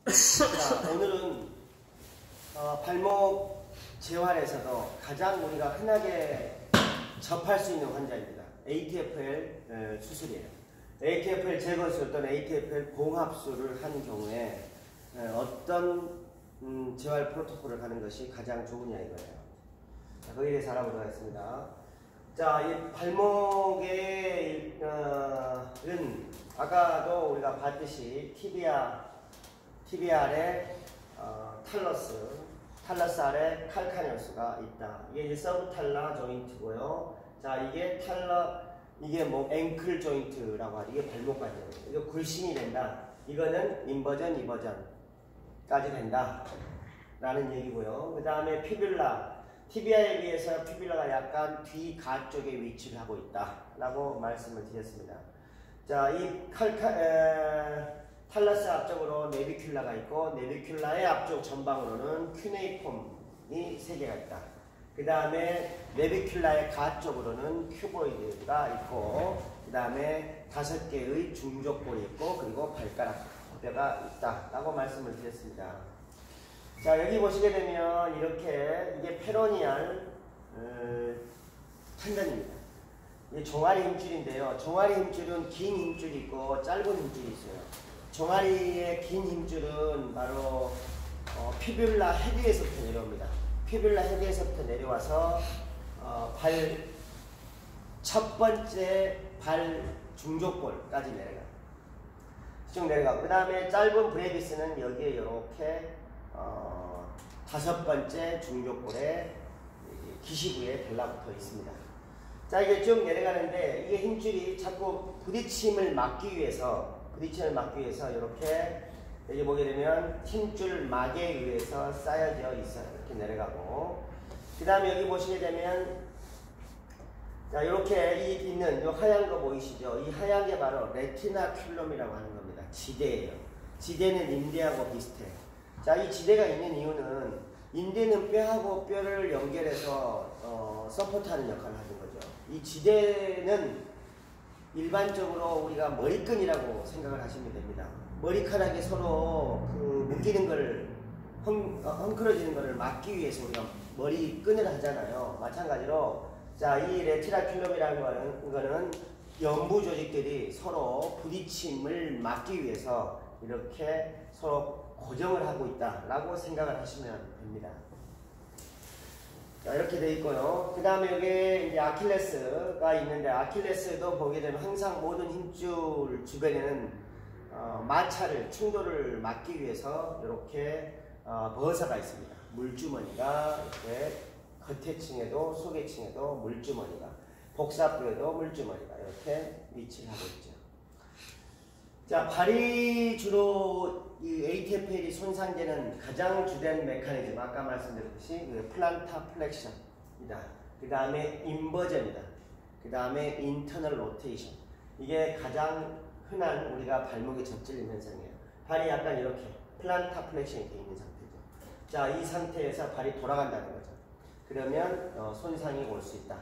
자, 오늘은 발목 재활에서도 가장 우리가 흔하게 접할 수 있는 환자입니다. ATFL 수술이에요. ATFL 제거술 또는 ATFL 봉합술을 한 경우에 어떤 재활 프로토콜을 하는 것이 가장 좋으냐 이거예요. 자, 거기에 대해서 알아보도록 하겠습니다. 자, 이 발목의 아까도 우리가 봤듯이 티비아 아래 탈러스 아래 칼카니어스가 있다. 이게 이제 서브탈라 조인트고요. 자, 이게 뭐 앵클 조인트라고 하죠. 이게 발목 관절이에요. 이거 굴신이 된다. 이거는 인버전, 이버전까지 된다. 라는 얘기고요. 그 다음에 피뷸라. 티비아에 비해서 피뷸라가 약간 뒤가 쪽에 위치를 하고 있다. 라고 말씀을 드렸습니다. 자, 이 탈러스 앞쪽으로 네비큘라가 있고, 네비큘라의 앞쪽 전방으로는 큐네이폼이 3개가 있다. 그 다음에 네비큘라의 가 쪽으로는 큐보이드가 있고, 그 다음에 5개의 중족골이 있고, 그리고 발가락 뼈가 있다. 라고 말씀을 드렸습니다. 자, 여기 보시게 되면 이렇게 이게 페로니알 텐던입니다. 이게 종아리 힘줄인데요. 종아리 힘줄은 긴 힘줄이 있고 짧은 힘줄이 있어요. 종아리의 긴 힘줄은 바로 피뷸라 헤드에서부터 내려옵니다. 피뷸라 헤드에서부터 내려와서 첫 번째 발 중족골까지 내려가요. 쭉 내려가고, 그 다음에 짧은 브레비스는 여기에 이렇게 5번째 중족골에 기시부에 달라붙어 있습니다. 자, 이게 쭉 내려가는데 이게 힘줄이 자꾸 부딪힘을 막기 위해서 이렇게 여기 보게 되면 힘줄 막에 의해서 쌓여져 있어요. 이렇게 내려가고, 그 다음에 여기 보시게 되면 자, 이렇게 있는 이 하얀 거 보이시죠? 이 하얀 게 바로 레티나큘럼이라고 하는 겁니다. 지대예요. 지대는 인대하고 비슷해요. 자, 이 지대가 있는 이유는 인대는 뼈하고 뼈를 연결해서 서포트하는 역할을 하는 거죠. 이 지대는 일반적으로 우리가 머리끈이라고 생각을 하시면 됩니다. 머리카락이 서로 묶이는 걸 헝클어지는 것을 막기 위해서 우리가 머리끈을 하잖아요. 마찬가지로 자, 이 레티나큘럼이라는 거는 연부 조직들이 서로 부딪힘을 막기 위해서 이렇게 서로 고정을 하고 있다라고 생각을 하시면 됩니다. 자, 이렇게 되어 있고요. 그 다음에 여기 이제 아킬레스가 있는데, 아킬레스도 보게 되면 항상 모든 힘줄 주변에는 마찰을, 충돌을 막기 위해서 이렇게 버사가 있습니다. 물주머니가 이렇게 겉에 층에도 속에 층에도 물주머니가, 복사부에도 물주머니가 이렇게 위치를 하고 있죠. 자, 발이 주로 이 ATFL이 손상되는 가장 주된 메커니즘, 아까 말씀드렸듯이 플란타 플렉션이다. 그 다음에 인버전이다. 그 다음에 인터널 로테이션. 이게 가장 흔한 우리가 발목에 접질리는 현상이에요. 발이 약간 이렇게 플란타 플렉션이 되어 있는 상태죠. 자, 이 상태에서 발이 돌아간다는 거죠. 그러면 손상이 올 수 있다.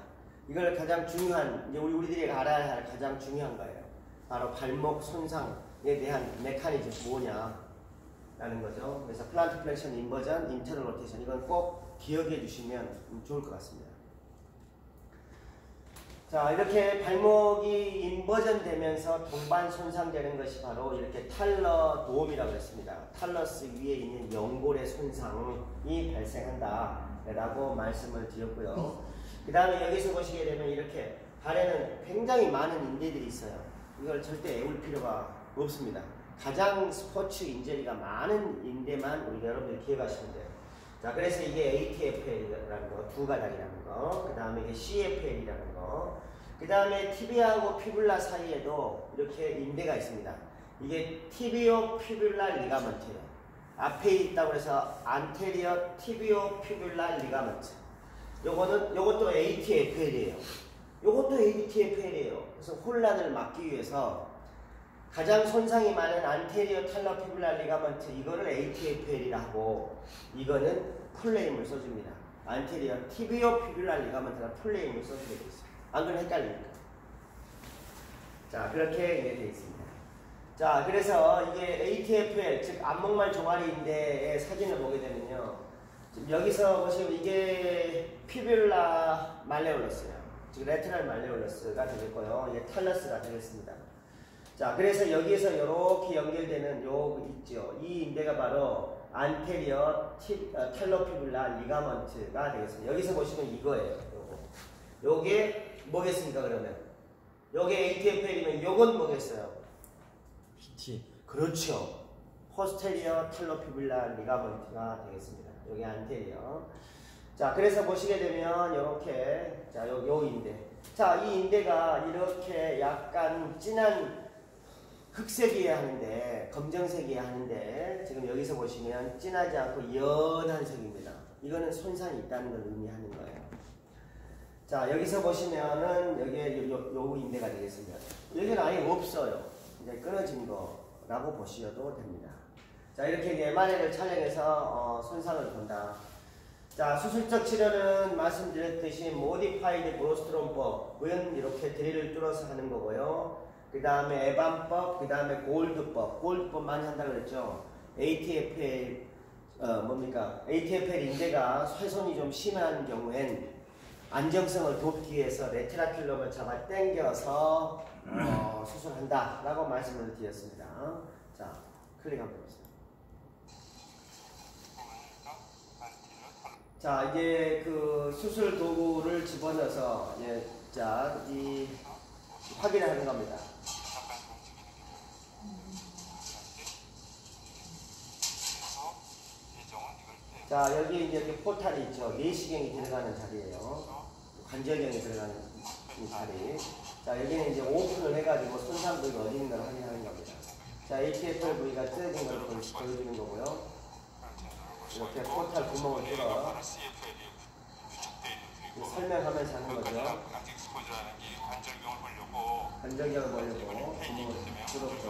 이걸 가장 중요한, 이제 우리들이 알아야 할 가장 중요한 거예요. 바로 발목 손상에 대한 메커니즘 뭐냐 라는 거죠. 그래서 플란트 플렉션, 인버전, 인터널 로테이션, 이건 꼭 기억해 주시면 좋을 것 같습니다. 자, 이렇게 발목이 인버전 되면서 동반 손상되는 것이 바로 이렇게 탈러 도움이라고 했습니다. 탈러스 위에 있는 연골의 손상이 발생한다 라고 말씀을 드렸고요. 그 다음에 여기서 보시게 되면 이렇게 발에는 굉장히 많은 인대들이 있어요. 이걸 절대 애울 필요가 없습니다. 가장 스포츠 인저리가 많은 인대만 우리가 여러분들이 기억하시면 돼요. 자, 그래서 이게 ATFL이라는 거, 두 가닥이라는 거, 그 다음에 이게 CFL이라는 거, 그 다음에 티비아하고 피뷸라 사이에도 이렇게 인대가 있습니다. 이게 티비오 피뷸라 리가먼트예요. 앞에 있다고 해서 안테리어 티비오 피뷸라 리가먼트. 요것도 ATFL이에요. 요것도 ATFL이에요. 그래서 혼란을 막기 위해서 가장 손상이 많은 안테리어 탈러 피뷸라 리가먼트, 이거를 ATFL이라 하고, 이거는 풀네임을 써줍니다. 안테리어 티비오 피뷸라 리가먼트가 풀네임을 써주게 되어 있어요. 안 그러면 헷갈리니까. 자, 그렇게 되어 있습니다. 자, 그래서 이게 ATFL, 즉 안목말 종아리인대의 사진을 보게 되면요. 지금 여기서 보시면 이게 피뷸라 말레올러스예요. 즉 레티널 말레올러스가 되겠고요. 이게 탈러스가 되겠습니다. 자, 그래서 여기에서 이렇게 연결되는 요 있죠. 이 인대가 바로 안테리어 텔로피뷸라 리가먼트가 되겠습니다. 여기서 보시면 이거예요. 요게 뭐겠습니까, 그러면? 요게 ATFL이면 요건 뭐겠어요? PT. 그렇죠. 포스테리어 텔로피뷸라 리가먼트가 되겠습니다. 요게 안테리어. 자, 그래서 보시게 되면 요렇게, 자, 요 인대. 자, 이 인대가 이렇게 약간 진한 흑색이어야 하는데, 검정색이어야 하는데, 지금 여기서 보시면 진하지 않고 연한 색입니다. 이거는 손상이 있다는 걸 의미하는 거예요. 자, 여기서 보시면은 여기에 요 인대가 되겠습니다. 여기는 아예 없어요. 이제 끊어진 거라고 보셔도 됩니다. 자, 이렇게 MRI를 촬영해서 손상을 본다. 자, 수술적 치료는 말씀드렸듯이 모디파이드 브로스트롬법은 이렇게 드릴을 뚫어서 하는 거고요. 그 다음에 에반법, 그 다음에 골드법. 골드법 많이 한다고 그랬죠. ATFL, ATFL 인대가 훼손이 좀 심한 경우엔 안정성을 돕기 위해서 레티나큘럼을 잡아 당겨서 수술한다 라고 말씀을 드렸습니다. 자, 클릭 한번 해보세요. 자, 이제 그 수술 도구를 집어넣어서 자, 이 확인을 하는 겁니다. 자, 여기 이제 포탈이 있죠. 내시경이 들어가는 자리예요. 관절경이 들어가는 이 자리. 자, 여기는 이제 오픈을 해가지고 손상 부위가 어디 있는 걸 확인하는 겁니다. 자, ATFL 부위가 뜯어진 걸 보여주는 거고요. 이렇게 포탈 구멍을 뚫어 설명하면서 하는 거죠. 관절경을 보려고 구멍을 뚫었죠.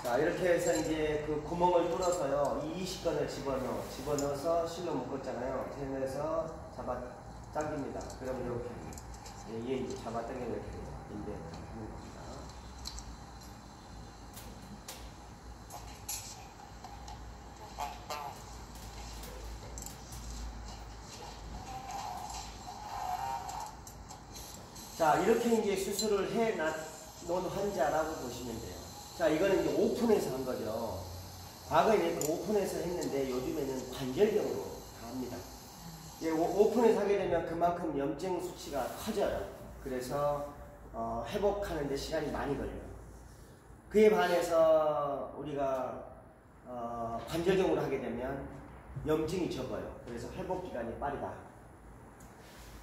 자, 이렇게 해서 이제 그 구멍을 뚫어서요, 이 이식건을 집어넣어서 실로 묶었잖아요. 집어넣어서 잡아 당깁니다. 그러면 이렇게, 얘 이제 잡아 당기면 이렇게 인대 하는 겁니다. 자, 이렇게 이제 수술을 해 놓은 환자라고 보시면 돼요. 자, 이거는 이제 오픈해서 한 거죠. 과거에는 오픈해서 했는데 요즘에는 관절경으로 다 합니다. 이제 오픈해서 하게 되면 그만큼 염증 수치가 커져요. 그래서 회복하는데 시간이 많이 걸려요. 그에 반해서 우리가 관절경으로 하게 되면 염증이 적어요. 그래서 회복 기간이 빠르다.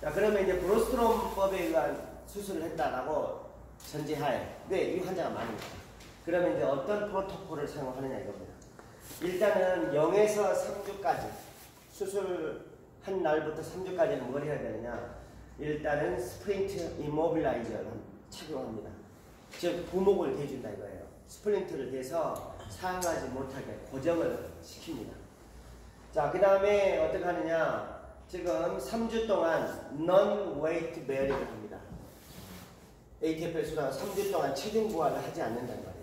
자, 그러면 이제 브로스트롬법에 의한 수술을 했다라고 전제하에, 이 환자가 많이 있어요. 그러면 이제 어떤 프로토콜을 사용하느냐 이겁니다. 일단은 0에서 3주까지 수술한 날부터 3주까지는 뭘 해야 되느냐. 일단은 스프린트 이모빌라이저를 착용합니다. 즉 부목을 대준다 이거예요. 스프린트를 대서 사용하지 못하게 고정을 시킵니다. 자, 그 다음에 어떻게 하느냐. 지금 3주 동안 non-weight bearing을 합니다. ATFL 수술은 3주 동안 체중 부하를 하지 않는단 말이에요.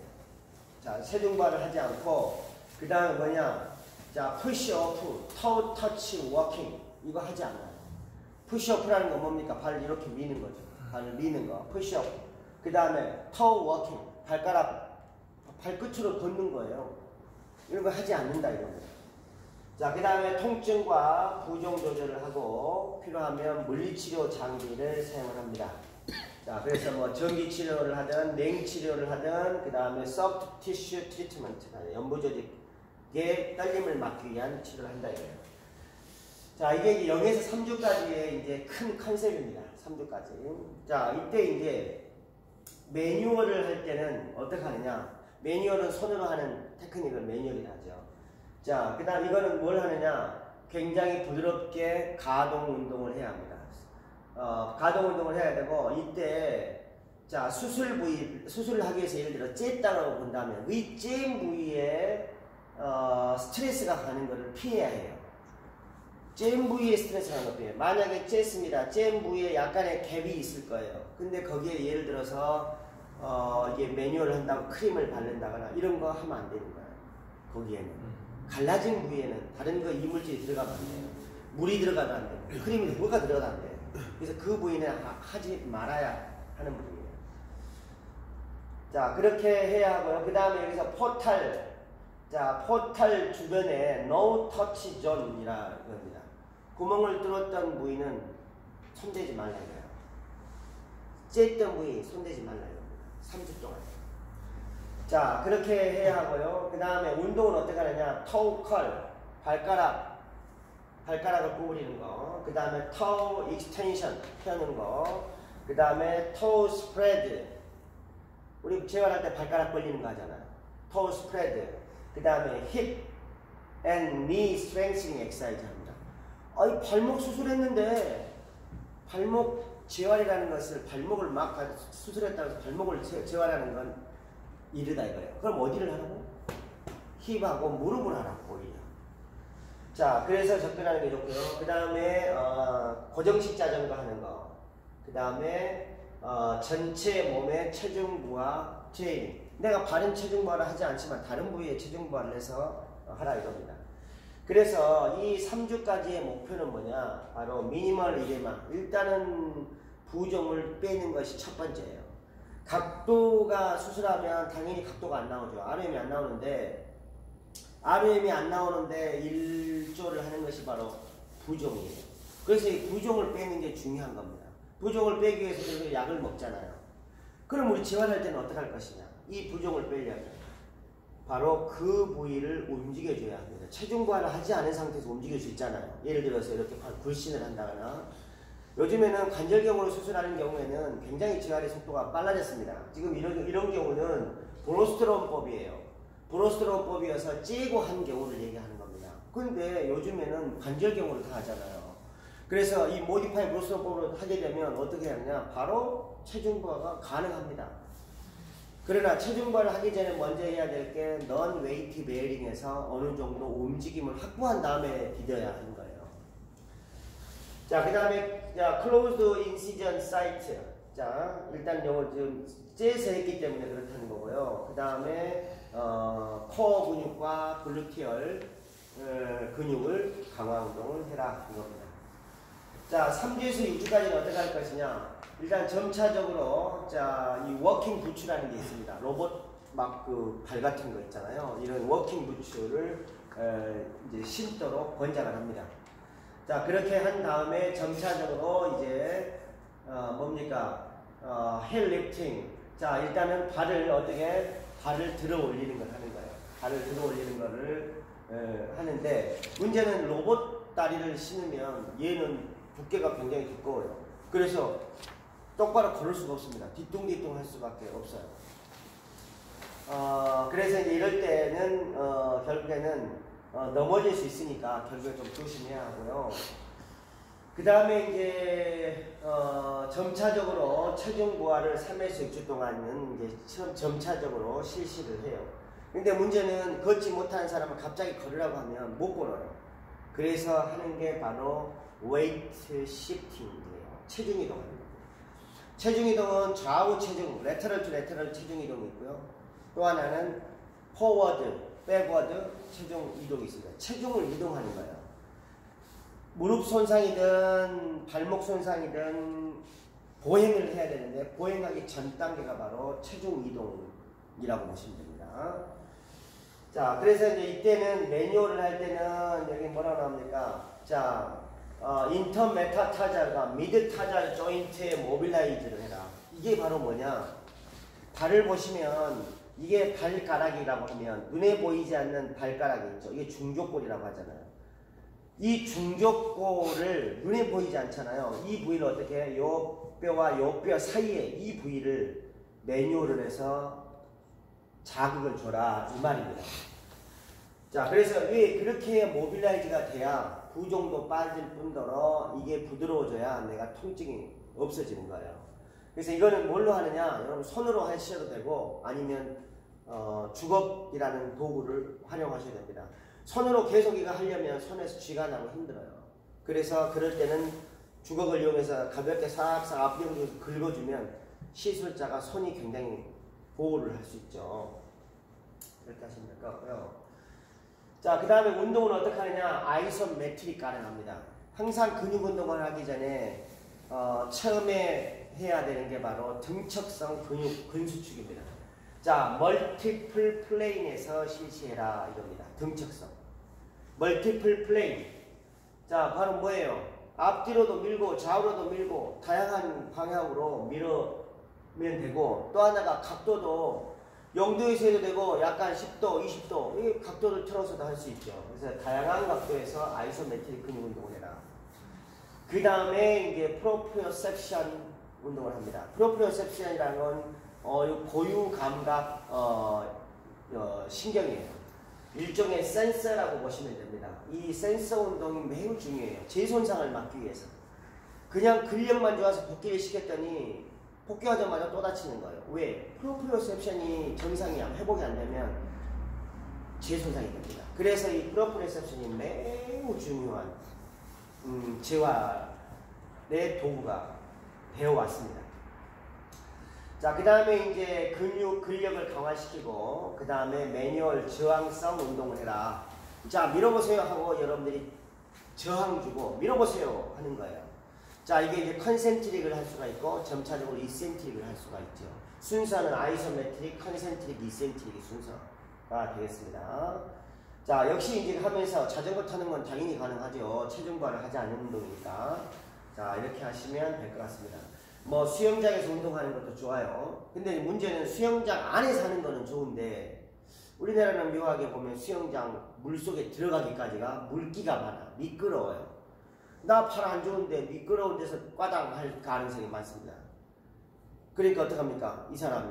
자, 체중 부하를 하지 않고, 그 다음에 뭐냐. 자, push-off, toe touch walking. 이거 하지 않아요. push-off라는 건 뭡니까? 발을 이렇게 미는 거죠. 발을 미는 거. push-off. 그 다음에 toe walking. 발끝으로 걷는 거예요. 이런 거 하지 않는다 이겁니다. 자, 그 다음에 통증과 부종 조절을 하고 필요하면 물리치료 장비를 사용을 합니다. 자, 그래서 뭐 전기치료를 하든 냉치료를 하든 그 다음에 soft tissue treatment, 연부조직의 떨림을 막기 위한 치료를 한다 이거예요. 자, 이게 0에서 3주까지의 이제 큰 컨셉입니다. 3주까지. 자, 이때 이제 매뉴얼을 할 때는 어떻게 하느냐. 매뉴얼은 손으로 하는 테크닉을 매뉴얼이라 하죠. 자, 그 다음 이거는 뭘 하느냐. 굉장히 부드럽게 가동 운동을 해야 합니다. 가동 운동을 해야 되고, 이때, 자, 수술을 하기 위해서 예를 들어 쬐다라고 본다면, 위 쬐 부위에, 스트레스가 가는 것을 피해야 해요. 잼 부위에 스트레스가 높아요. 만약에 쨌습니다. 잼 부위에 약간의 갭이 있을 거예요. 근데 거기에 예를 들어서 이게 매뉴얼을 한다고 크림을 바른다거나 이런 거 하면 안 되는 거예요. 거기에는 갈라진 부위에는 다른 거 이물질이 들어가면 안 돼요. 물이 들어가도 안 돼요. 크림이 뭐가 들어가도 안 돼요. 그래서 그 부위는 하지 말아야 하는 부위예요. 자, 그렇게 해야 하고요. 그 다음에 여기서 포탈. 자, 포탈 주변에 no touch zone이라 겁니다. 구멍을 뚫었던 부위는 손대지 말라 이거예요. 쬐던 부위 손대지 말라 이겁니다. 3주 동안. 자, 그렇게 해야 하고요. 그 다음에 운동은 어떻게 하느냐. toe curl, 발가락을 구부리는 거. 그 다음에 toe extension, 펴는 거. 그 다음에 toe spread. 우리 재활할 때 발가락 벌리는 거 하잖아요. toe spread. 그 다음에 hip and knee strengthening exercise 합니다. 아니, 발목 수술했는데, 발목 재활이라는 것을 발목을 막 수술했다고 해서 발목을 재활하는 건 이르다 이거예요. 그럼 어디를 하라고? 힙하고 무릎을 하라고 오히려. 자, 그래서 접근하는 게 좋고요. 그 다음에 고정식 자전거 하는 거. 그 다음에 전체 몸의 체중부하 트레이닝. 내가 바른 체중부하를 하지 않지만 다른 부위에 체중부하를 해서 하라 이겁니다. 그래서 이 3주까지의 목표는 뭐냐? 바로 미니멀 이데마. 일단은 부종을 빼는 것이 첫 번째예요. 각도가 수술하면 당연히 각도가 안 나오죠. ROM이 안 나오는데, ROM이 안 나오는데 일조를 하는 것이 바로 부종이에요. 그래서 이 부종을 빼는 게 중요한 겁니다. 부종을 빼기 위해서 약을 먹잖아요. 그럼 우리 재활할 때는 어떻게 할 것이냐? 이 부종을 빼려면 바로 그 부위를 움직여줘야 합니다. 체중 부하를 하지 않은 상태에서 움직일 수 있잖아요. 예를 들어서 이렇게 굴신을 한다거나. 요즘에는 관절경으로 수술하는 경우에는 굉장히 재활의 속도가 빨라졌습니다. 지금 이런 경우는 브로스트론법이에요. 브로스트론법이어서 째고 한 경우를 얘기하는 겁니다. 근데 요즘에는 관절경으로 다 하잖아요. 그래서 이 모디파이 브로스트론법으로 하게 되면 어떻게 하느냐? 바로 체중 부하가 가능합니다. 그러나 체중 부하를 하기 전에 먼저 해야 될 게 넌 웨이트 베어링에서 어느 정도 움직임을 확보한 다음에 디뎌야 하는 거예요. 자, 그 다음에 closed incision site. 자, 일단 요거 지금 째서 했기 때문에 그렇다는 거고요. 그 다음에 코어 근육과 글루테얼 근육을 강화 운동을 해라 이겁니다. 자, 3주에서 6주까지는 어떻게 할 것이냐? 일단 점차적으로 자, 이 워킹 부츠라는 게 있습니다. 로봇 막 그 발 같은 거 있잖아요. 이런 워킹 부츠를 이제 신도록 권장을 합니다. 자, 그렇게 한 다음에 점차적으로 이제 뭡니까? 힐 리프팅. 자, 일단은 발을 들어 올리는 걸 하는 거예요. 발을 들어 올리는 거를 하는데, 문제는 로봇 다리를 신으면 얘는 두께가 굉장히 두꺼워요. 그래서 똑바로 걸을 수가 없습니다. 뒤뚱뒤뚱 할 수밖에 없어요. 그래서 이제 이럴 때는 결국에는 넘어질 수 있으니까 결국에 좀 조심해야 하고요. 그 다음에 이제 점차적으로 체중 부하를 3에서 6주 동안은 이제 점차적으로 실시를 해요. 근데 문제는 걷지 못하는 사람은 갑자기 걸으라고 하면 못 걸어요. 그래서 하는 게 바로 웨이트 시프팅이에요. 체중 이동입니다. 체중 이동은 좌우 체중, 레터럴 투 레터럴 체중 이동이 있고요. 또 하나는 포워드, 백워드 체중 이동이 있습니다. 체중을 이동하는 거예요. 무릎 손상이든 발목 손상이든 보행을 해야 되는데 보행하기 전 단계가 바로 체중 이동이라고 보시면 됩니다. 자, 그래서 이제 이때는 매뉴얼을 할 때는 여기 뭐라고 나옵니까? 자, 인터 메타타잘과 미드 타잘 조인트의 모빌라이즈를 해라. 이게 바로 뭐냐? 발을 보시면 이게 발가락이라고 하면 눈에 보이지 않는 발가락이 있죠. 이게 중족골이라고 하잖아요. 이 중족골을 눈에 보이지 않잖아요. 이 부위를 어떻게 해? 요 뼈와 요 뼈 사이에 이 부위를 매뉴얼을 해서 자극을 줘라 이 말입니다. 자, 그래서 왜 그렇게 모빌라이즈가 돼야 부종도 빠질 뿐더러 이게 부드러워져야 내가 통증이 없어지는 거예요. 그래서 이거는 뭘로 하느냐? 여러분 손으로 하셔도 되고 아니면 주걱이라는 도구를 활용하셔야 됩니다. 손으로 계속 이거 하려면 손에서 쥐가 나고 힘들어요. 그래서 그럴 때는 주걱을 이용해서 가볍게 싹싹 앞뒤로 긁어주면 시술자가 손이 굉장히 보호를 할 수 있죠. 이렇게 하시면 될 것 같고요. 자, 그 다음에 운동은 어떻게 하느냐? 아이소메트릭 가능합니다. 항상 근육 운동을 하기 전에 처음에 해야 되는 게 바로 등척성 근수축입니다. 자, 멀티플 플레인에서 실시해라 이겁니다. 등척성. 멀티플 플레인. 자, 바로 뭐예요? 앞뒤로도 밀고 좌우로도 밀고 다양한 방향으로 밀으면 되고, 또 하나가 각도도 0도에서 해도 되고 약간 10도, 20도 이 각도를 틀어서도 할 수 있죠. 그래서 다양한 각도에서 아이소메트릭 근육 운동을 해라. 그 다음에 이제 프로프리오셉션 운동을 합니다. 프로프리오셉션이라는 건 고유 감각 신경이에요. 일종의 센서라고 보시면 됩니다. 이 센서 운동이 매우 중요해요. 재손상을 막기 위해서. 그냥 근력만 좋아서 복귀를 시켰더니 복귀하자마자 또 다치는 거예요. 왜? 프로프리오셉션이 정상이 회복이 안 되면 재손상이 됩니다. 그래서 이 프로프리오셉션이 매우 중요한 재활의 도구가 되어왔습니다. 자, 그 다음에 이제 근력을 강화시키고, 그 다음에 매뉴얼 저항성 운동을 해라. 자, 밀어보세요 하고 여러분들이 저항 주고 밀어보세요 하는 거예요. 자, 이게 이제 컨센트릭을 할 수가 있고 점차적으로 이센트릭을 할 수가 있죠. 순서는 아이소메트릭, 컨센트릭, 이센트릭이 순서가 되겠습니다. 자, 역시 이제 하면서 자전거 타는 건 당연히 가능하죠. 체중과를 하지 않는 운동이니까. 자, 이렇게 하시면 될 것 같습니다. 뭐 수영장에서 운동하는 것도 좋아요. 근데 문제는 수영장 안에서 하는 거는 좋은데, 우리나라는 묘하게 보면 수영장 물속에 들어가기까지가 물기가 많아. 미끄러워요. 나 팔 안 좋은데 미끄러운 데서 꽈당할 가능성이 많습니다. 그러니까 어떡합니까? 이 사람이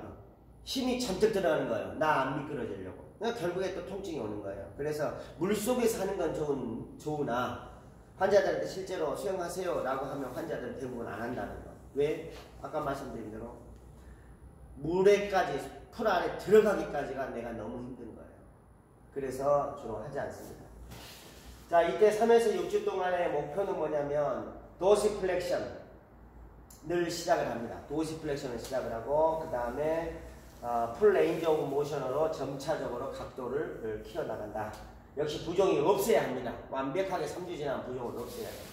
힘이 잔뜩 들어가는 거예요. 나 안 미끄러지려고. 그러니까 결국에 또 통증이 오는 거예요. 그래서 물속에서 하는 건 좋으나 환자들한테 실제로 수영하세요 라고 하면 환자들은 대부분 안 한다는 거. 왜? 아까 말씀드린 대로 물에까지, 풀 안에 들어가기까지가 내가 너무 힘든 거예요. 그래서 주로 하지 않습니다. 자, 이때 3에서 6주 동안의 목표는 뭐냐면 도시플렉션을 시작을 합니다. 도시플렉션을 시작을 하고, 그 다음에 풀 레인지 오브 모션으로 점차적으로 각도를 키워나간다. 역시 부종이 없어야 합니다. 완벽하게 3주 지나면 부종을 없애야 돼요.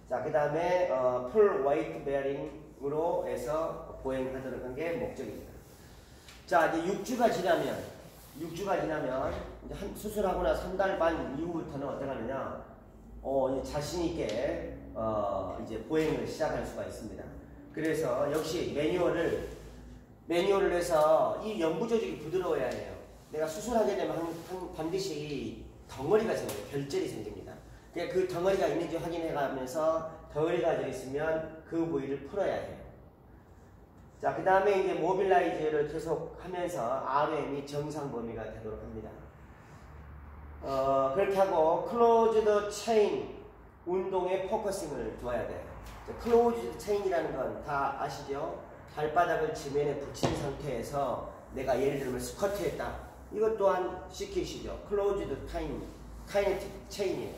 자, 그 다음에 풀 웨이트 베어링으로 해서 보행하도록 한 게 목적입니다. 자, 이제 6주가 지나면 이제 수술하고 나 3달 반 이후부터는 어떻게 하느냐, 이제 자신있게 이제 보행을 시작할 수가 있습니다. 그래서 역시 매뉴얼을 해서 이 연부 조직이 부드러워야 해요. 내가 수술하게 되면 반드시 덩어리가 생겨요. 결절이 생깁니다. 그 덩어리가 있는지 확인해 가면서 덩어리가 되어 있으면 그 부위를 풀어야 해요. 자, 그 다음에 이제 모빌라이즈를 계속 하면서 RM이 정상 범위가 되도록 합니다. 그렇게 하고 클로즈드 체인 운동에 포커싱을 둬야 돼요. 클로즈드 체인이라는 건 다 아시죠? 발바닥을 지면에 붙인 상태에서 내가 예를 들면 스쿼트 했다. 이것 또한 시키시죠. 클로즈드 카이네틱 체인이에요.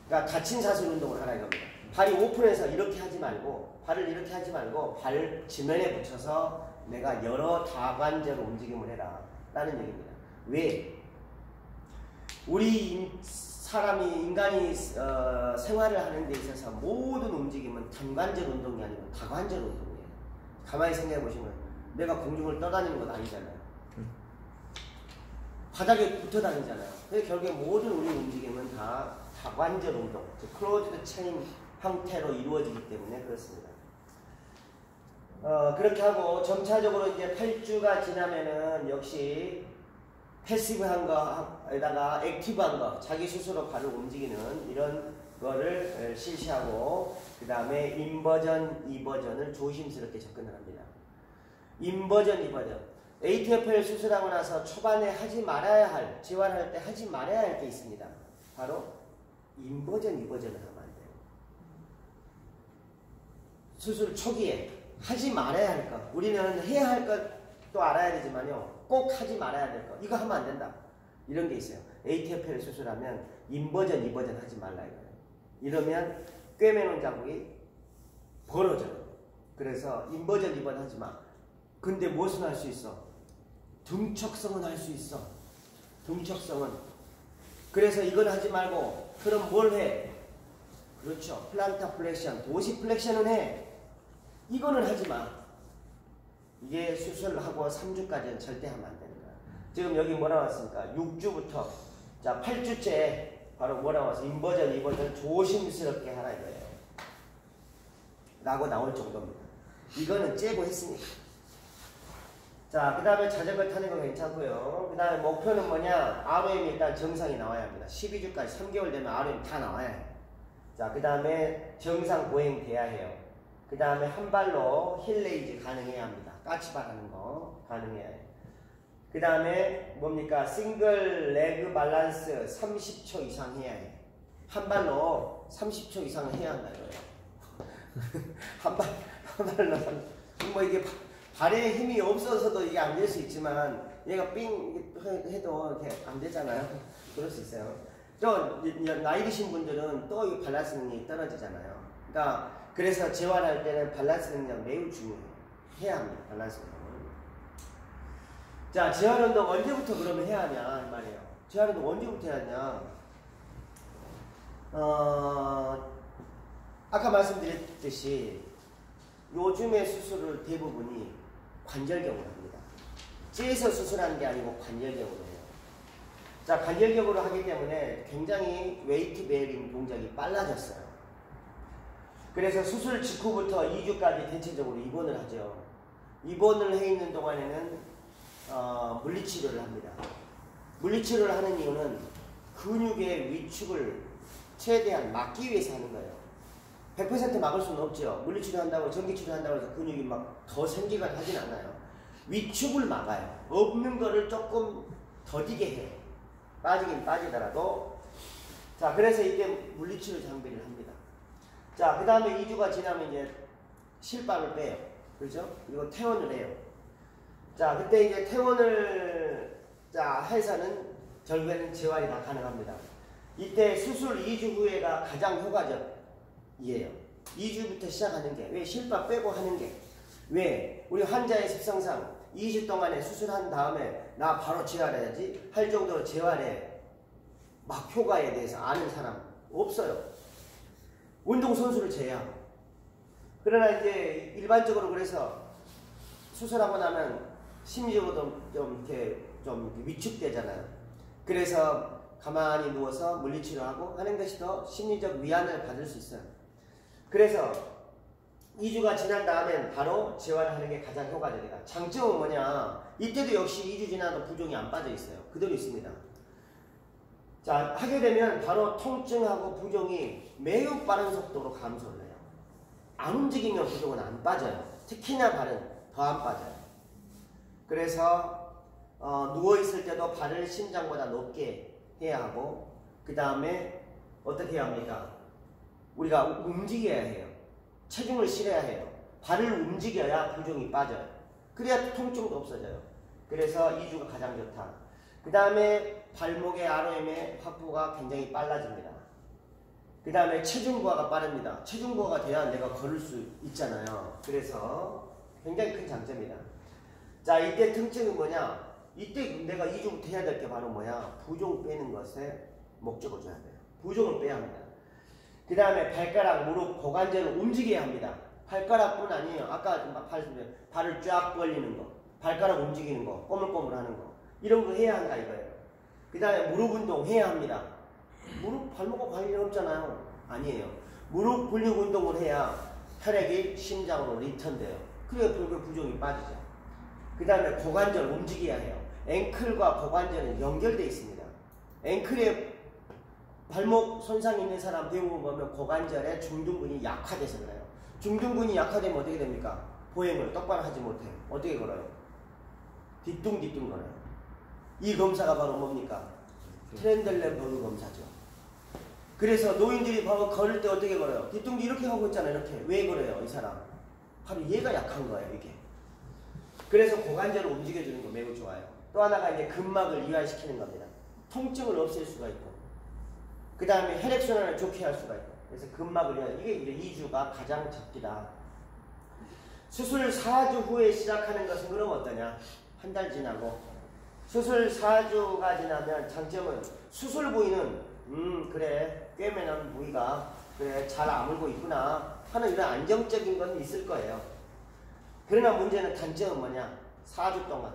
그러니까 닫힌 사슬 운동을 하라 이겁니다. 발이 오픈해서 이렇게 하지 말고, 발을 이렇게 하지 말고 발 지면에 붙여서 내가 여러 다관절 움직임을 해라 라는 얘기입니다. 왜? 우리 인간이 생활을 하는 데 있어서 모든 움직임은 단관절 운동이 아니고 다관절 운동이에요. 가만히 생각해 보시면 내가 공중을 떠다니는 건 아니잖아요. 바닥에 붙어 다니잖아요. 그래서 결국에 모든 우리 움직임은 다 다관절 운동, 즉 클로즈드 체인 형태로 이루어지기 때문에 그렇습니다. 그렇게 하고 점차적으로 이제 8주가 지나면은 역시 패시브한 거에다가 액티브한 거, 자기 스스로 발을 움직이는 이런 거를 실시하고, 그 다음에 인버전, 이버전을 조심스럽게 접근을 합니다. 인버전, 이버전. ATFL 수술하고 나서 초반에 하지 말아야 할, 재활할 때 하지 말아야 할 게 있습니다. 바로 인버전, 이버전을 하면 안 돼요. 수술 초기에 하지 말아야 할 것, 우리는 해야 할 것도 알아야 되지만요, 꼭 하지 말아야 될 것, 이거 하면 안 된다, 이런 게 있어요. ATFL 수술하면 인버전, 이버전 하지 말라 이거예요. 이러면 꿰매놓은 자국이 벌어져요. 그래서 인버전 입원하지 마. 근데 무엇은 할 수 있어? 등척성은 할 수 있어. 등척성은. 그래서 이건 하지 말고 그럼 뭘 해? 그렇죠. 플란타 플렉션, 도시 플렉션은 해. 이거는 하지 마. 이게 수술하고 3주까지는 절대 하면 안 되는 거야. 지금 여기 뭐 나왔습니까? 6주부터 자 8주째 바로 뭐 나와서 인버전, 이버전 조심스럽게 하라 이거예요. 라고 나올 정도입니다. 이거는 째고 했으니까. 자, 그 다음에 자전거 타는 거 괜찮고요. 그 다음에 목표는 뭐냐? ROM이 일단 정상이 나와야 합니다. 12주까지 3개월 되면 ROM 다 나와야 해요. 자, 그 다음에 정상 보행 돼야 해요. 그 다음에 한 발로 힐레이즈 가능해야 합니다. 까치발 하는 거 가능해야 해요. 그 다음에 뭡니까? 싱글 레그 밸런스 30초 이상 해야 해요. 한 발로 30초 이상을 해야 한다 이거예요. 한 발로 뭐 이게 발에 힘이 없어서도 이게 안 될 수 있지만 얘가 삥 해도 이렇게 안 되잖아요. 그럴 수 있어요. 또 나이 드신 분들은 또 이 밸런스 능력이 떨어지잖아요. 그러니까 그래서 재활할 때는 밸런스 능력 매우 중요해요. 해야 합니다. 밸런스 능력. 자, 재활운동 언제부터 그러면 해야 하냐 이 말이에요. 재활운동 언제부터 해야 하냐? 아까 말씀드렸듯이 요즘의 수술을 대부분이 관절경으로 합니다. 째서 수술하는 게 아니고 관절경으로 해요. 자, 관절경으로 하기 때문에 굉장히 웨이트 베어링 동작이 빨라졌어요. 그래서 수술 직후부터 2주까지 대체적으로 입원을 하죠. 입원을 해 있는 동안에는 물리치료를 합니다. 물리치료를 하는 이유는 근육의 위축을 최대한 막기 위해서 하는 거예요. 100% 막을 수는 없죠. 물리치료 한다고 전기치료 한다고 해서 근육이 막 더 생기거나 하진 않아요. 위축을 막아요. 없는 거를 조금 더디게 해요. 빠지긴 빠지더라도. 자, 그래서 이때 물리치료 장비를 합니다. 자, 그 다음에 2주가 지나면 이제 실밥을 빼요. 그렇죠? 그리고 퇴원을 해요. 자, 그때 이제 퇴원을 해서는 결국에는 재활이 다 가능합니다. 이때 수술 2주 후에가 가장 효과적이에요. 2주부터 시작하는 게. 왜? 실밥 빼고 하는 게. 왜? 우리 환자의 습성상 2주 동안에 수술한 다음에 나 바로 재활해야지 할 정도로 재활에 막 효과에 대해서 아는 사람 없어요. 운동선수를 제외하고. 그러나 이제 일반적으로 그래서 수술하고 나면 심리적으로도 좀 이렇게 위축되잖아요. 그래서 가만히 누워서 물리치료하고 하는 것이 더 심리적 위안을 받을 수 있어요. 그래서 2주가 지난 다음엔 바로 재활하는 게 가장 효과적이다. 장점은 뭐냐? 이때도 역시 2주 지나도 부종이 안 빠져 있어요. 그대로 있습니다. 자, 하게 되면 바로 통증하고 부종이 매우 빠른 속도로 감소를 해요. 안 움직이면 부종은 안 빠져요. 특히나 발은 더 안 빠져요. 그래서 누워있을 때도 발을 심장보다 높게 해야 하고, 그 다음에 어떻게 해야 합니까? 우리가 움직여야 해요. 체중을 실어야 해요. 발을 움직여야 부종이 빠져요. 그래야 통증도 없어져요. 그래서 2주가 가장 좋다. 그 다음에 발목의 ROM의 확보가 굉장히 빨라집니다. 그 다음에 체중 부하가 빠릅니다. 체중 부하가 돼야 내가 걸을 수 있잖아요. 그래서 굉장히 큰 장점이다. 자, 이때 특징은 뭐냐? 이때 내가 2주부터 해야 될 게 바로 뭐야? 부종 빼는 것에 목적을 줘야 돼요. 부종을 빼야 합니다. 그 다음에 발가락, 무릎, 고관절을 움직여야 합니다. 발가락뿐 아니에요. 아까 발을 쫙 벌리는 거, 발가락 움직이는 거, 꼬물꼬물 하는 거, 이런 거 해야 한다 이거예요. 그 다음에 무릎 운동 해야 합니다. 무릎 발목과 관련이 없잖아요. 아니에요. 무릎 근육 운동을 해야 혈액이 심장으로 리턴돼요. 그래야 부종이 빠지죠. 그 다음에 고관절 움직여야 해요. 앵클과 고관절은 연결되어 있습니다. 앵클에 발목 손상이 있는 사람 대부분 보면 고관절에 중둔근이 약화돼서 그래요. 중둔근이 약화되면 어떻게 됩니까? 보행을 똑바로 하지 못해요. 어떻게 걸어요? 뒤뚱뒤뚱 걸어요. 이 검사가 바로 뭡니까? 트렌델렌버그 검사죠. 그래서 노인들이 바로 걸을 때 어떻게 걸어요? 뒤뚱뒤 이렇게 하고 있잖아요. 이렇게. 왜 걸어요? 이 사람. 바로 얘가 약한 거예요. 이게. 그래서 고관절을 움직여주는 거 매우 좋아요. 또 하나가 이제 근막을 이완시키는 겁니다. 통증을 없앨 수가 있고, 그 다음에 혈액순환을 좋게 할 수가 있고, 그래서 근막을 이게 이제 2주가 가장 적기다. 수술 4주 후에 시작하는 것은 그럼 어떠냐? 한 달 지나고 수술 4주가 지나면 장점은 수술 부위는 그래 꿰매는 부위가 그래 잘 아물고 있구나 하는 이런 안정적인 건 있을 거예요. 그러나 문제는 단점은 뭐냐? 4주 동안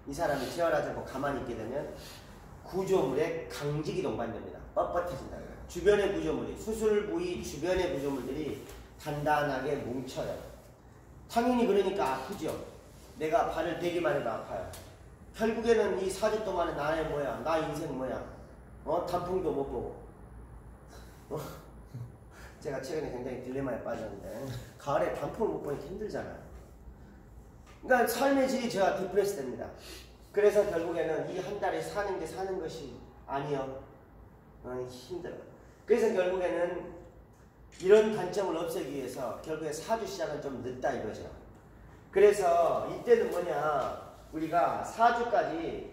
이 사람이 재활하지 않고 가만히 있게 되면 구조물에 강직이 동반됩니다. 뻣뻣해진다. 주변의 구조물이 수술 부위 주변의 구조물들이 단단하게 뭉쳐요. 당연히 그러니까 아프죠. 내가 발을 대기만 해도 아파요. 결국에는 이 4주 동안에 나의 뭐야? 나 인생 뭐야? 단풍도 못 보고. 제가 최근에 굉장히 딜레마에 빠졌는데 가을에 단풍을 못 보니까 힘들잖아요. 그러니까 삶의 질이 제가 디프레스 됩니다. 그래서 결국에는 이 한 달에 사는 게 사는 것이 아니요. 힘들어. 그래서 결국에는 이런 단점을 없애기 위해서 결국에 4주 시작은 좀 늦다 이거죠. 그래서 이때는 뭐냐? 우리가 4주까지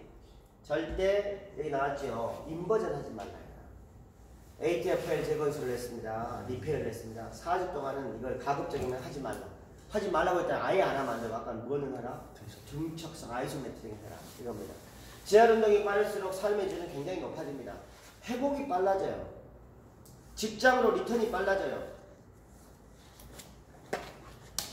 절대 여기 나왔죠. 인버전 하지 말라. ATFL 재건수를 했습니다. 리페어를 했습니다. 4주 동안은 이걸 가급적이면 하지 말라. 하지 말라고 했더니 아예 안 하면 안 되고 아까 뭐는 하라? 등척성 아이소메트릭 해라. 이겁니다. 재활운동이 빠를수록 삶의 질은 굉장히 높아집니다. 회복이 빨라져요. 직장으로 리턴이 빨라져요.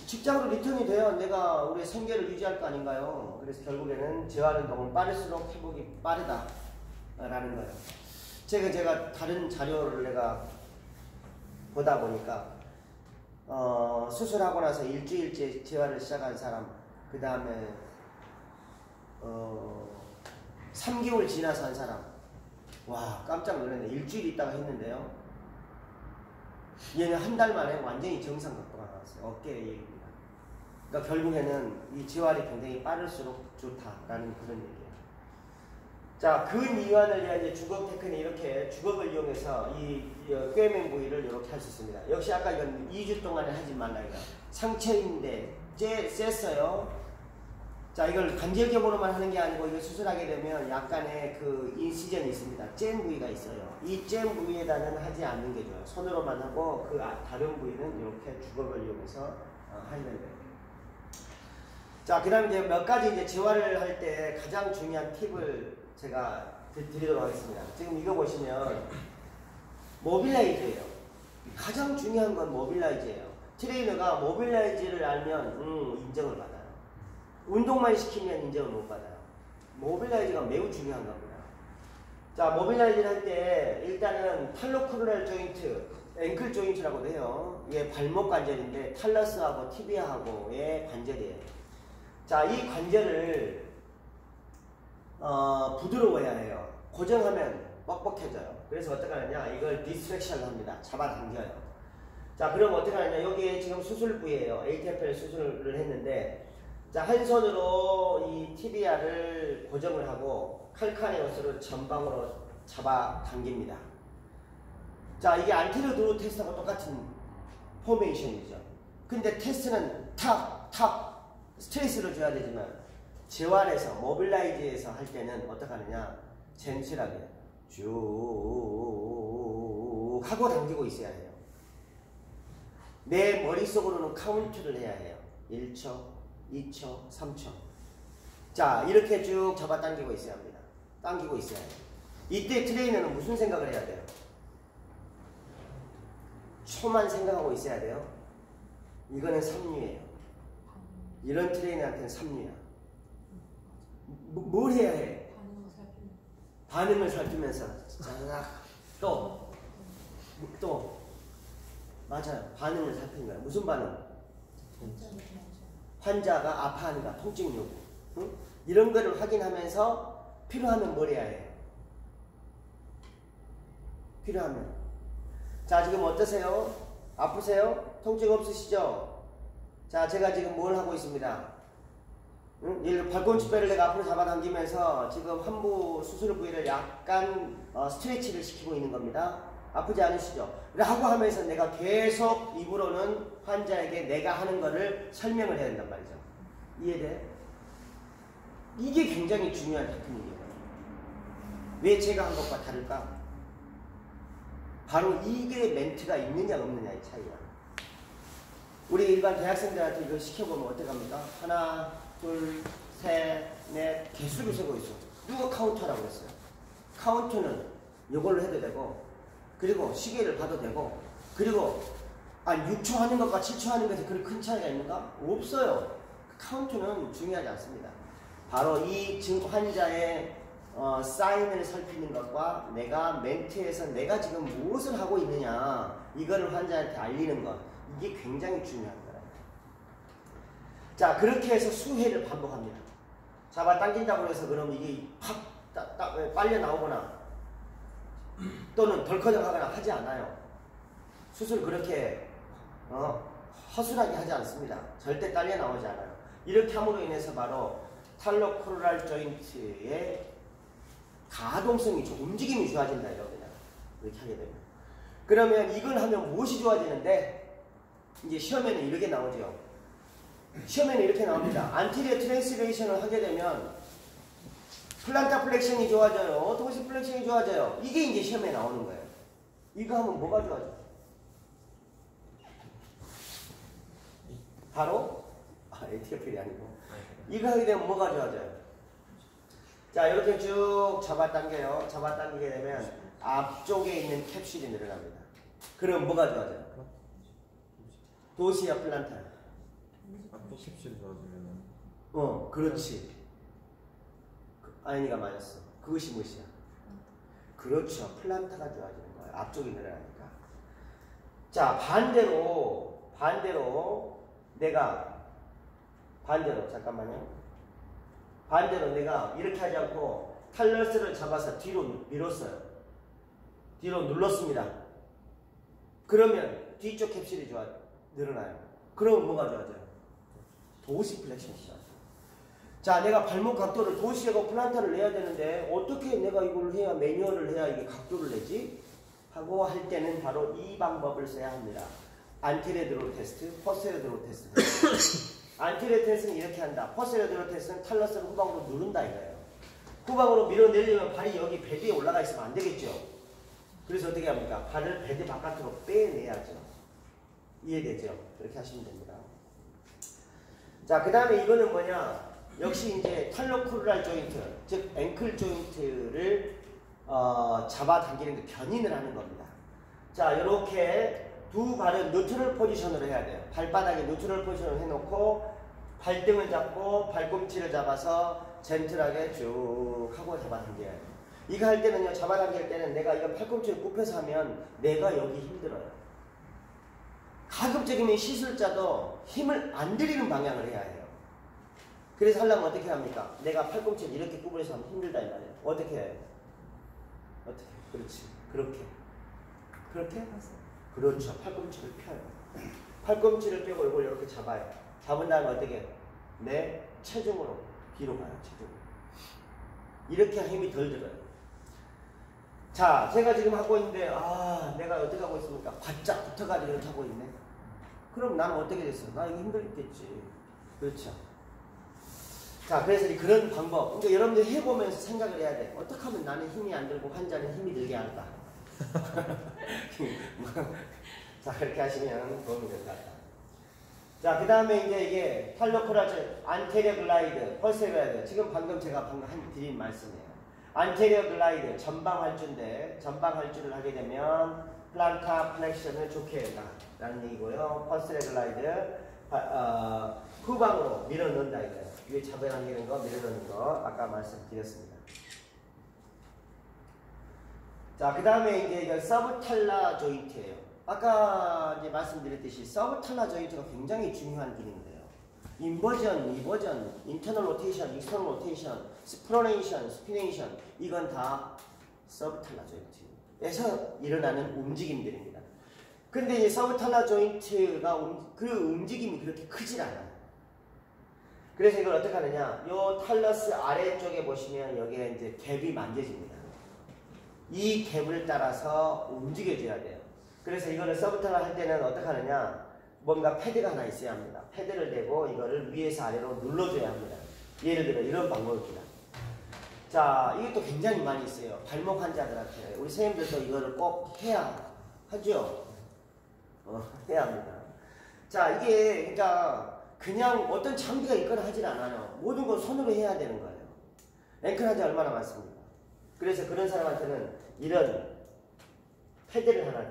직장으로 리턴이 돼야 내가 우리의 생계를 유지할 거 아닌가요? 그래서 결국에는 재활운동은 빠를수록 회복이 빠르다라는 거예요. 제가 다른 자료를 내가 보다 보니까 수술하고 나서 일주일째 재활을 시작한 사람, 그 다음에 3개월 지나서 한 사람, 와 깜짝 놀랐네. 일주일 있다가 했는데요. 얘는 한 달 만에 완전히 정상 각도가 나왔어요. 어깨의 얘기입니다. 그러니까 결국에는 이 재활이 굉장히 빠를수록 좋다라는 그런 얘기예요. 자, 근이완을 위한 이제 주걱 테크닉, 이렇게 주걱을 이용해서 이 꿰맨 부위를 이렇게 할 수 있습니다. 역시 아까 이건 2주 동안에 하지 말라 이거. 상처인데 쬐어요. 자, 이걸 관절경으로만 하는 게 아니고 이거 수술하게 되면 약간의 그 인시전이 있습니다. 잼 부위가 있어요. 이 잼 부위에다는 하지 않는 게 좋아요. 손으로만 하고 그 다른 부위는 이렇게 주걱을 이용해서 하면 돼요. 자, 그 다음에 이제 몇 가지 이제 재활을 할 때 가장 중요한 팁을 제가 드리도록 하겠습니다. 지금 이거 보시면 모빌라이즈예요. 가장 중요한 건 모빌라이즈예요. 트레이너가 모빌라이즈를 알면 인정을 받아요. 운동만 시키면 인정을 못 받아요. 모빌라이즈가 매우 중요한 겁니다. 자, 모빌라이즈를 할 때 일단은 탈로코로날 조인트, 앵클 조인트라고도 해요. 이게 발목 관절인데 탈러스하고 티비아하고의 관절이에요. 자, 이 관절을 부드러워야 해요. 고정하면 뻑뻑해져요. 그래서 어떻게 하느냐, 이걸 디스트랙션을 합니다. 잡아당겨요. 자, 그럼 어떻게 하느냐, 여기에 지금 수술 부위예요. ATFL 수술을 했는데, 자, 한 손으로 이 티비아를 고정을 하고 칼카네오스를 전방으로 잡아당깁니다. 자, 이게 안테리어 드로우 테스트하고 똑같은 포메이션이죠. 근데 테스트는 탑 스트레스를 줘야 되지만 재활에서 모빌라이즈에서 할 때는 어떻게 하느냐, 젠틀하게 쭉 하고 당기고 있어야 해요. 내 머릿속으로는 카운트를 해야 해요. 1초, 2초, 3초. 자, 이렇게 쭉 잡아당기고 있어야 합니다. 당기고 있어야 해요. 이때 트레이너는 무슨 생각을 해야 돼요? 초만 생각하고 있어야 돼요. 이거는 삼류예요. 이런 트레이너한테는 삼류야. 뭘 해야 해? 반응을 살피면서 또 맞아요. 반응을 살피는 거야. 무슨 반응? 환자가 아파하는가, 통증 요구, 응? 이런 거를 확인하면서 필요하면 뭘 해야 해요? 필요하면. 자, 지금 어떠세요? 아프세요? 통증 없으시죠? 자, 제가 지금 뭘 하고 있습니다. 응? 이 발꿈치뼈를 내가 앞으로 잡아당기면서 지금 환부 수술 부위를 약간 스트레치를 시키고 있는 겁니다. 아프지 않으시죠? 라고 하면서 내가 계속 입으로는 환자에게 내가 하는 거를 설명을 해야 된단 말이죠. 이해돼? 이게 굉장히 중요한 테크닉이에요. 왜 제가 한 것과 다를까? 바로 이게 멘트가 있느냐 없느냐의 차이야. 우리 일반 대학생들한테 이걸 시켜보면 어떡합니까? 하나, 둘, 셋, 넷 개수를 세고 있어. 누가 카운터라고 그랬어요? 카운터는 이걸로 해도 되고, 그리고 시계를 봐도 되고, 그리고 6초 하는 것과 7초 하는 것에 그런 큰 차이가 있는가? 없어요. 카운트는 중요하지 않습니다. 바로 이 환자의 사인을 살피는 것과 내가 멘트에서 내가 지금 무엇을 하고 있느냐 이거를 환자한테 알리는 것, 이게 굉장히 중요한 거예요. 자, 그렇게 해서 수회를 반복합니다. 잡아당긴다고 해서 그럼 이게 팍 빨려 나오거나 또는 덜커덕하거나 하지 않아요. 수술 그렇게 허술하게 하지 않습니다. 절대 딸려 나오지 않아요. 이렇게 함으로 인해서 바로 탈로코로랄 조인트의 가동성이, 움직임이 좋아진다 이러거든요. 이렇게 하게 되면. 그러면 이걸 하면 무엇이 좋아지는데? 이제 시험에는 이렇게 나오죠. 시험에는 이렇게 나옵니다. 안티리어 트랜스레이션을 하게 되면 플란타 플렉션이 좋아져요. 도시 플렉션이 좋아져요. 이게 이제 시험에 나오는 거예요. 이거 하면 뭐가 좋아져? 바로 에티오필이 아니고 이거 하게 되면 뭐가 좋아져요? 자, 이렇게 쭉 잡아당겨요. 잡아당기게 되면 앞쪽에 있는 캡슐이 늘어납니다. 그럼 뭐가 좋아져요? 도시와 플란타. 앞쪽 캡슐이 좋아지면은. 그렇지. 아이니가 맞았어. 그것이 무엇이야? 그렇죠. 플란타가 좋아지는 거예요. 앞쪽이 늘어나니까. 자, 반대로 잠깐만요. 반대로 내가 이렇게 하지 않고 탈러스를 잡아서 뒤로 밀었어요. 뒤로 눌렀습니다. 그러면 뒤쪽 캡슐이 늘어나요. 그러면 뭐가 좋아져요? 도시 플렉션이 좋아져요. 자, 내가 발목 각도를 도시하고 플란타를 내야 되는데 어떻게 내가 이걸 해야, 매뉴얼을 해야 이게 각도를 내지? 하고 할 때는 바로 이 방법을 써야 합니다. 안테리어 드로 테스트, 포스테리어 드로 테스트. 안테리어 테스트는 이렇게 한다. 포스테리어 드로 테스트는 탈러스를 후방으로 누른다 이거예요. 후방으로 밀어내려면 발이 여기 베드에 올라가 있으면 안 되겠죠. 그래서 어떻게 합니까? 발을 베드 바깥으로 빼내야죠. 이해되죠? 그렇게 하시면 됩니다. 자, 그 다음에 이거는 뭐냐? 역시 이제 탈로코로랄 조인트, 즉 앵클 조인트를 잡아당기는 그 견인을 하는 겁니다. 자, 이렇게 두 발은 뉴트럴 포지션으로 해야 돼요. 발바닥에 뉴트럴 포지션을 해놓고 발등을 잡고 발꿈치를 잡아서 젠틀하게 쭉 하고 잡아당겨야 돼요. 이거 할 때는요, 잡아당길 때는 내가 이거 팔꿈치를 굽혀서 하면 내가 여기 힘들어요. 가급적이면 시술자도 힘을 안 들이는 방향을 해야 해요. 그래서 하려면 어떻게 합니까? 내가 팔꿈치를 이렇게 구부려서 하면 힘들다 이 말이에요. 어떻게 해요? 어떻게? 그렇지. 그렇게. 그렇죠. 팔꿈치를 펴요. 팔꿈치를 빼고 이걸 이렇게 잡아요. 잡은 다음에 어떻게? 내 체중으로 뒤로 가요. 체중으로. 이렇게 힘이 덜 들어요. 자, 제가 지금 하고 있는데 내가 어떻게 하고 있습니까? 바짝 붙어가지고 이렇게 하고 있네. 그럼 나는 어떻게 됐어? 나 이거 힘들겠지. 그렇죠. 자, 그래서 그런 방법. 그러니까 여러분들 해보면서 생각을 해야 돼. 어떻게 하면 나는 힘이 안 들고 환자는 힘이 들게 할까? 자, 그렇게 하시면 도움이 될 것 같다. 자, 그 다음에 이제 이게 탈로코랄 안테리어 글라이드, 펄스 글라이드. 지금 방금 제가 드린 말씀이에요. 안테리어 글라이드, 전방 활주인데, 전방 활주를 하게 되면 플란타 플렉션을 좋게 한다라는 얘기고요. 펄스 글라이드, 후방으로 밀어 넣는다 이거예요. 위에 잡아당기는 거, 밀어 넣는 거, 아까 말씀드렸습니다. 자, 그 다음에 이제 이거 서브탈라 조인트예요. 아까 이제 말씀드렸듯이 서브탈라 조인트가 굉장히 중요한 기능인데요. 인버전, 리버전, 인터널 로테이션, 익스터널 로테이션, 스프로네이션, 스피네이션, 이건 다 서브탈라 조인트에서 일어나는 움직임들입니다. 근데 이제 서브탈라 조인트가 그 움직임이 그렇게 크질 않아요. 그래서 이걸 어떻게 하느냐? 요 탈러스 아래쪽에 보시면 여기에 이제 갭이 만져집니다. 이 갭을 따라서 움직여줘야 돼요. 그래서 이거를 서브탈라 할 때는 어떻게 하느냐? 뭔가 패드가 하나 있어야 합니다. 패드를 대고 이거를 위에서 아래로 눌러줘야 합니다. 예를 들어 이런 방법입니다. 자, 이것도 굉장히 많이 있어요. 발목 환자들한테. 우리 선생님들도 이거를 꼭 해야 하죠? 해야 합니다. 자, 이게 그러니까 그냥 어떤 장비가 있거나 하질 않아요. 모든 건 손으로 해야 되는 거예요. 앵클 한지 얼마나 많습니까? 그래서 그런 사람한테는 이런 패드를 하나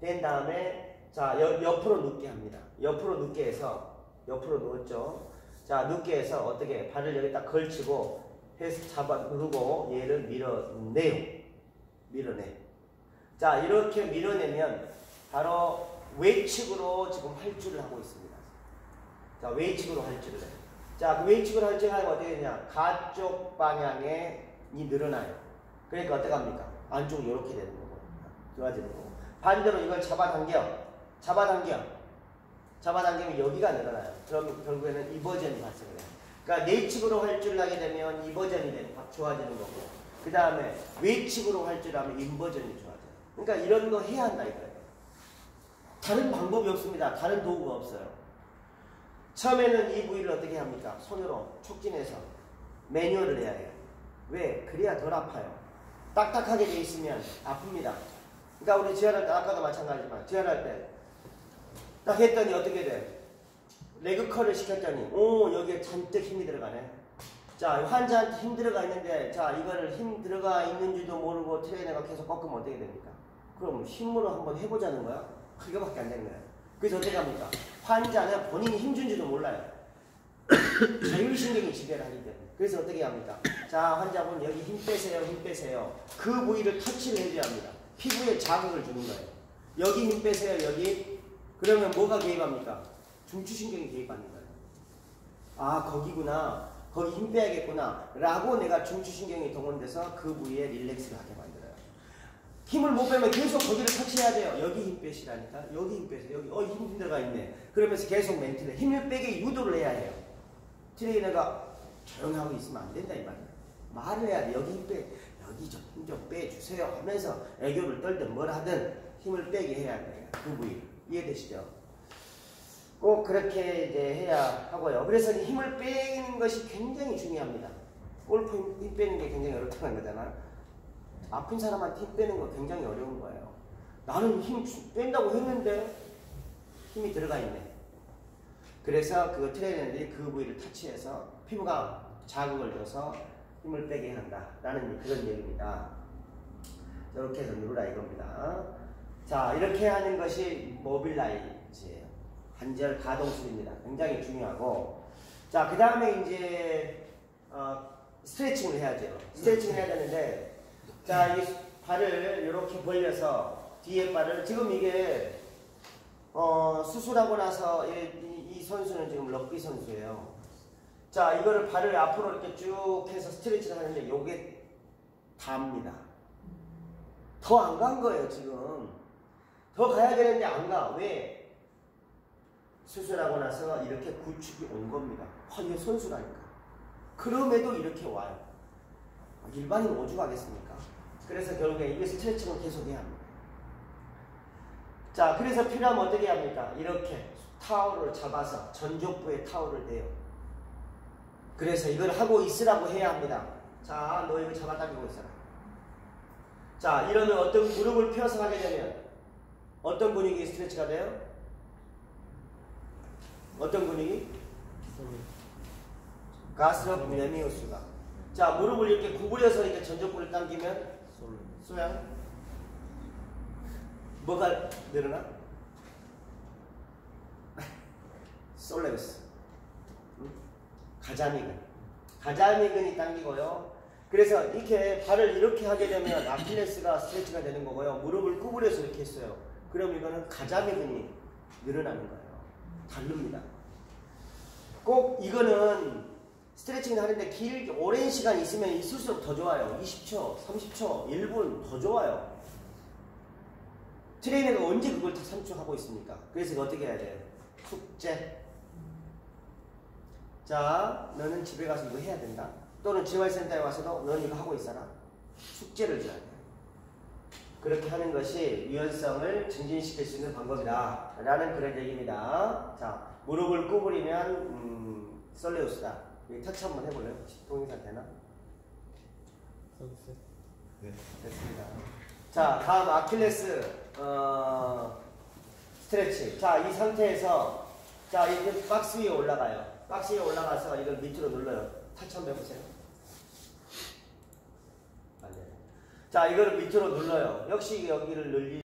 된 다음에 자 옆으로 눕게 합니다. 옆으로 눕게 해서 옆으로 누웠죠. 자 눕게 해서 어떻게 발을 여기다 걸치고 해서 잡아 누르고 얘를 밀어내요. 밀어내. 자 이렇게 밀어내면 바로 외측으로 지금 활주를 하고 있습니다. 자 외측으로 활주를 해요. 자 그 외측으로 활주를 하면 어떻게 되냐? 가쪽 방향에 늘어나요. 그러니까 어떻게 합니까? 안쪽으로 이렇게 되는 거고 좋아지는 거고 반대로 이걸 잡아당기면 여기가 늘어나요. 그럼 결국에는 이 버전이 발생을 해요. 그러니까 내측으로 활주를 하게 되면 이 버전이 좋아지는 거고 그 다음에 외측으로 활주를 하면 인버전이 좋아져요. 그러니까 이런 거 해야 한다 이거예요. 다른 방법이 없습니다. 다른 도구가 없어요. 처음에는 이 부위를 어떻게 합니까? 손으로 촉진해서 매뉴얼을 해야 해요. 왜? 그래야 덜 아파요. 딱딱하게 돼 있으면 아픕니다. 그러니까 우리 지혈할 때 아까도 마찬가지지만 지혈할 때 딱 했더니 어떻게 돼? 레그컬을 시켰더니 오 여기에 잔뜩 힘이 들어가네. 자 환자한테 힘 들어가 있는데 자 이거를 힘 들어가 있는지도 모르고 트레이너가 계속 꺾으면 어떻게 됩니까? 그럼 힘으로 한번 해보자는 거야? 그거밖에 안 되는 거야. 그래서 어떻게 합니까? 환자는 본인이 힘준지도 몰라요. 자율신경이 지배를 하기 때문에. 그래서 어떻게 합니까? 자 환자분 여기 힘 빼세요. 힘 빼세요. 그 부위를 터치를 해줘야 합니다. 피부에 자극을 주는 거예요. 여기 힘 빼세요. 여기. 그러면 뭐가 개입합니까? 중추신경이 개입하는 거예요. 아 거기구나. 거기 힘 빼야겠구나. 라고 내가 중추신경이 동원돼서 그 부위에 릴렉스를 하게 만들어요. 힘을 못 빼면 계속 거기를 터치해야 돼요. 여기 힘 빼시라니까. 여기 힘 빼세요. 여기 힘 들어가 있네. 그러면서 계속 멘트를 힘을 빼게 유도를 해야 해요. 트레이너가 조용하고 있으면 안 된다 이 말이에요. 말을 해야 돼. 여기 힘 빼. 여기 좀 힘 좀 빼주세요 하면서 애교를 떨든 뭘 하든 힘을 빼게 해야 돼요. 그 부위. 이해되시죠? 꼭 그렇게 이제 해야 하고요. 그래서 힘을 빼는 것이 굉장히 중요합니다. 골프 힘 빼는 게 굉장히 어렵다는 거잖아요. 아픈 사람한테 힘 빼는 거 굉장히 어려운 거예요. 나는 힘 뺀다고 했는데 힘이 들어가 있네. 그래서 그 트레이너들이 그 부위를 터치해서 피부가 자극을 줘서 힘을 빼게 한다라는 그런 얘기입니다. 이렇게 해서 누르라 이겁니다. 자 이렇게 하는 것이 모빌라이즈예요. 관절 가동술입니다. 굉장히 중요하고 자 그 다음에 이제 스트레칭을 해야죠. 스트레칭을 해야 되는데 자 이 발을 이렇게 벌려서 뒤에 발을 지금 이게 수술하고 나서 이 선수는 지금 럭비 선수예요. 자 이거를 발을 앞으로 이렇게 쭉 해서 스트레칭을 하는데 요게 답니다. 더 안 간 거예요 지금. 더 가야 되는데 안 가. 왜? 수술하고 나서 이렇게 구축이 온 겁니다. 이게 선수라니까. 그럼에도 이렇게 와요. 일반인 오죽하겠습니까? 그래서 결국에 이게 스트레칭을 계속 해야 합니다. 자, 그래서 필요하면 어떻게 합니까? 이렇게 타올을 잡아서 전족부에 타올을 대요. 그래서 이걸 하고 있으라고 해야 합니다. 자, 너 이거 잡아당기고 있어라. 자, 이러면 어떤 무릎을 펴서 하게 되면 어떤 근육이 스트레치가 돼요? 어떤 근육이? 가스럽 메미우스가. 자, 무릎을 이렇게 구부려서 이렇게 전족부를 당기면 소양 뭐가 늘어나? 솔레우스. 가자미근. 가자미근이 당기고요. 그래서 이렇게 발을 이렇게 하게 되면 아킬레스가 스트레치가 되는 거고요. 무릎을 구부려서 이렇게 했어요. 그럼 이거는 가자미근이 늘어나는 거예요. 다릅니다. 꼭 이거는 스트레칭을 하는데 길게 오랜 시간 있으면 있을수록 더 좋아요. 20초, 30초, 1분 더 좋아요. 트레이너가 언제 그걸 다 3초 하고 있습니까? 그래서 어떻게 해야 돼요? 숙제. 자, 너는 집에 가서 이거 해야 된다. 또는 재활센터에 와서도 너는 이거 하고 있어라. 숙제를 줘야 돼요. 그렇게 하는 것이 유연성을 증진시킬 수 있는 방법이다 라는 그런 얘기입니다. 자, 무릎을 구부리면 솔레우스다. 여기 터치 한번 해볼래요? 동영상 되나? 네. 됐습니다. 자, 다음 아킬레스. 스트레치. 자, 이 상태에서 자, 이제 박스 위에 올라가요. 박스 위에 올라가서 이걸 밑으로 눌러요. 타치 한번 해보세요. 안 돼요. 자, 이거를 밑으로 눌러요. 역시 여기를 늘리